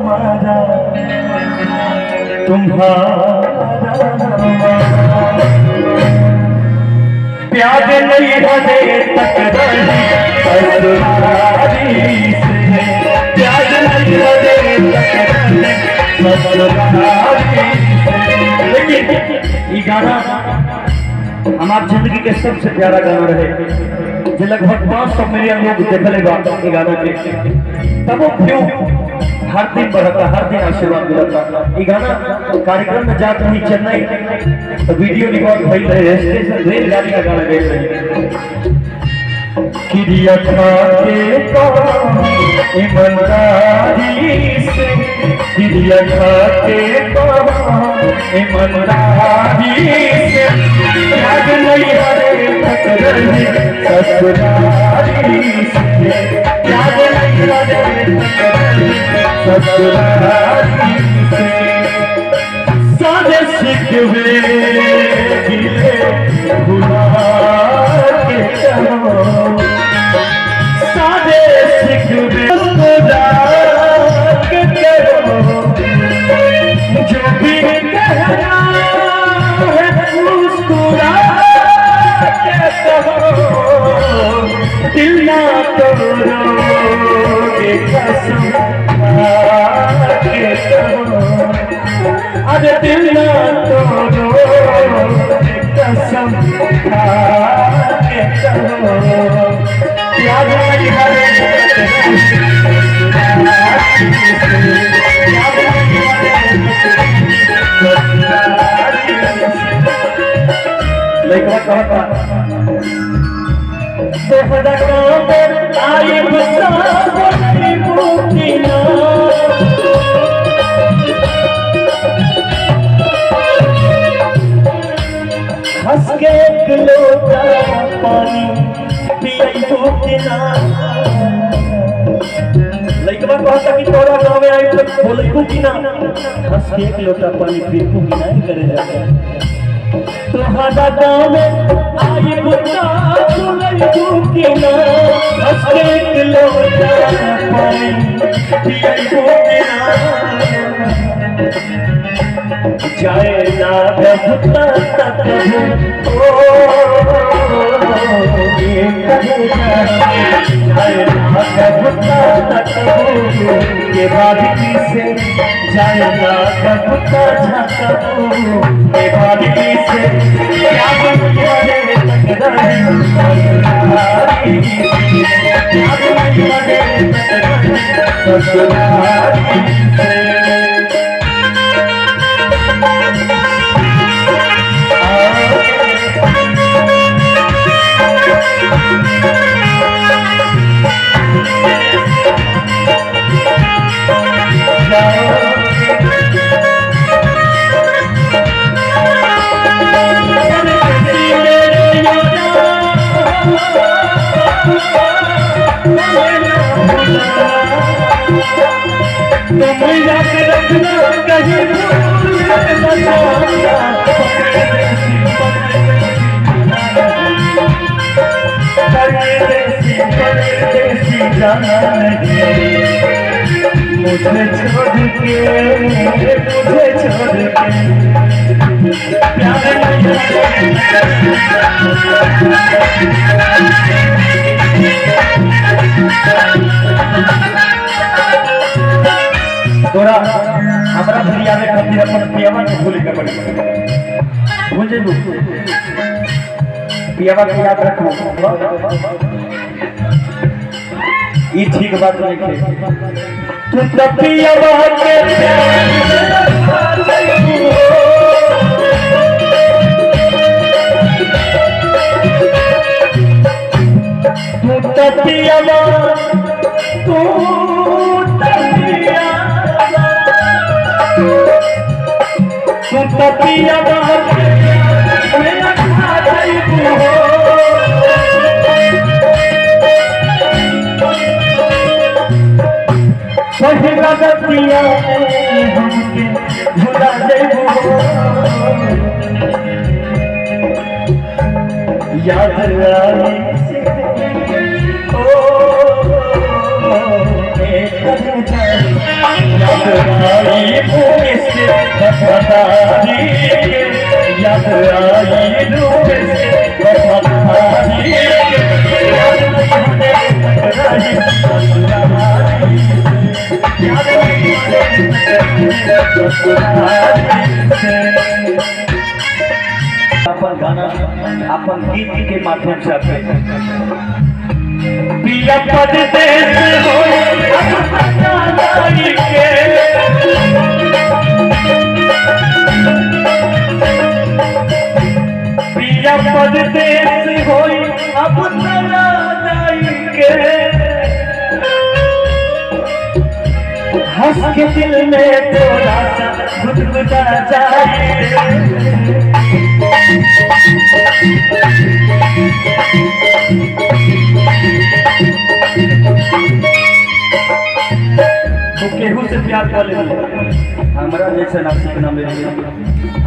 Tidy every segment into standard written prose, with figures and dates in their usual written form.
हमारा तुम्हारा प्यार नहीं बने तक रही ससुरारी से, प्यार नहीं बने तक रही ससुरारी से। लेकिन ये गाना हमार जिंदगी के सबसे प्यारा गाना रहे, जो लगभग 500 मिलियन लोग देखले बा ये गाना के, तब वो क्यों हर दिन बढ़ता, हर दिन आशीर्वाद मिलता। ये गाना कार्यक्रम में जाते ही चेन्नई तो वीडियो रिकॉर्ड भइल रहे, स्टेशन रेलगाड़ी का गाना गए रहे। किरिया खाके ईमानदारी से, किरिया खाके ईमानदारी से, याद नहीं हरे तक रही ससुरारी से, याद नहीं हरे तक रही ससुरारी से। सारे शिकवे गिले भुला के चलो, सारे शिकवे भुला के चलो, जो भी कहना है मुस्कुरा के कहो, दिल ना तोड़ो के कसम के कहो, अरे दिल ना तोड़ो कसम के कहो। प्यार नहीं हरे लेकिन कहता तोहरा गाँव आई बसा मुमकिना, हंस के एक लोटा पानी पियबो कि ना। लइकवा कहता कि तोरा गाँव में आई तो बोलबो कि ना, हंस के एक लोटा पानी पियबो कि ना करे जाता। तोहरा गाँव में आई बुता बोलबो कि ना, हंस के एक लोटा पानी पियबो कि ना। जाए ना भुता तकबू जाए ना भुता तकबू के बाद से, जाए ना भुता झकबू के बाद से, याद करे तक रही ससुरारी से, याद करे तक रही ससुरारी से। मुझे छोड़ के तोरा हमरा दुनिया में खातिर अपन पियावा के भूल के पड़ी, मुझे पियावा के याद रखो। ये ठीक बात नहीं है, तू तब पियावा के तू तब पियावा तू तपिया मेरा खाई हो, पहिला गतिया हमके भुला देबो, याद आई ओ ए याद आई पुलिस वफादारी के, याद आई पुलिस वफादारी के, याद आई ससुरारी से, याद आई अपन गाना अपन गीत के माध्यम से पिया परदेस हो के पिया परदेस हो अपना के हंस के दिल में थोड़ा सा गुदगुदा जाए केहू से प्यार कर ले हमारा जैसा नासिक न मिली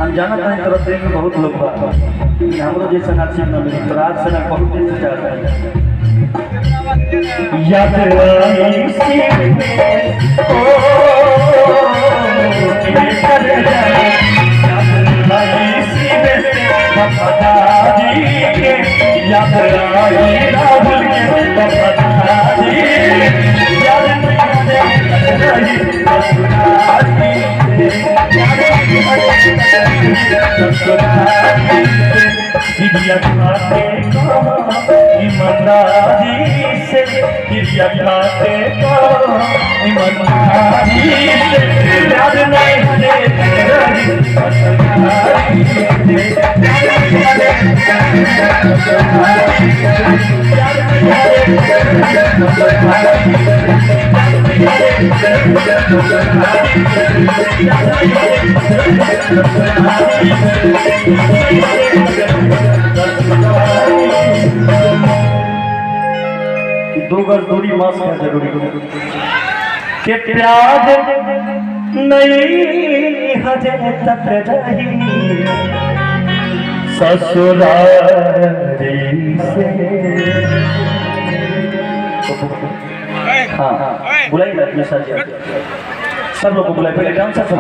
हम जानते हैं तरफ में बहुत लोग हमारा जैसा नासिक न मिली तो रात से ना बहुत दिन से चाहता है याद याद आई राहुल के वफादारी ईमानदारी से गिरिया खाते ईमानदारी से याद नहीं दो गज दूरी मास्क है जरूरी के प्याज नहीं हजे तक रही ससुरारी से। हाँ बुलाइए सब लोग को बुलाए पहले डांसर सब